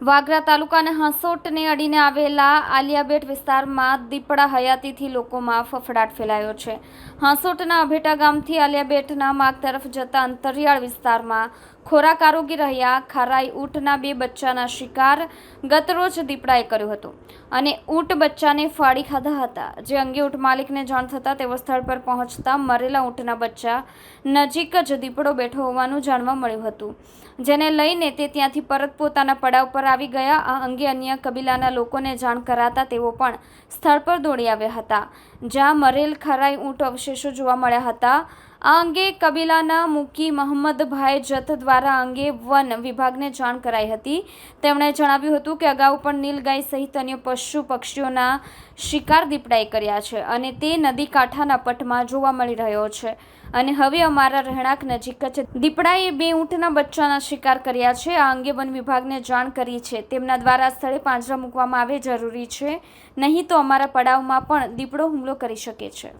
વાગરા તાલુકાના હાંસોટને અડીને આવેલા આલિયાબેટ વિસ્તારમાં દીપડા હયાતીથી લોકોમાં ફફડાટ ફેલાયો છે। હાંસોટના અભેટા ગામથી આલિયાબેટના માર્ગ તરફ જતા અંતરિયાળ વિસ્તારમાં ખોરાક આરોગી રહ્યા ખારાઈ ઊંટના 2 બચ્ચાના શિકાર ગતરોજ દીપડાએ કર્યો હતો અને ઊંટ બચ્ચાને ફાડી ખાધા હતા, જે અંગે ઊંટ માલિકને જાણ થતાં તેઓ સ્થળ પર પહોંચતા મરેલા ઊંટના બચ્ચા નજીક જ દીપડો બેઠો હોવાનું જાણવા મળ્યું હતું, જેને લઈને તે ત્યાંથી પરત પોતાના પડાવ પર આવી ગયા। આ અંગે અન્ય કબીલાના લોકોને જાણ કરાતા તેઓ પણ સ્થળ પર દોડી આવ્યા હતા, જ્યાં મરેલ ખરાઈ ઊંટ અવશેષો જોવા મળ્યા હતા। આ અંગે કબીલાના મુકી મહંમદભાઈ જત દ્વારા આ અંગે વન વિભાગને જાણ કરાઈ હતી। તેમણે જણાવ્યું હતું કે અગાઉ પણ નીલગાય સહિત અન્ય પશુ પક્ષીઓના શિકાર દીપડાએ કર્યા છે અને તે નદી કાંઠાના પટમાં જોવા મળી રહ્યો છે અને હવે અમારા રહેણાંક નજીક જ દીપડાએ 2 ઊંટના બચ્ચાના શિકાર કર્યા છે। આ અંગે વન વિભાગને જાણ કરી છે, તેમના દ્વારા સ્થળે પાંજરા મૂકવામાં આવે જરૂરી છે, નહીં તો અમારા પડાવમાં પણ દીપડો હુમલો કરી શકે છે।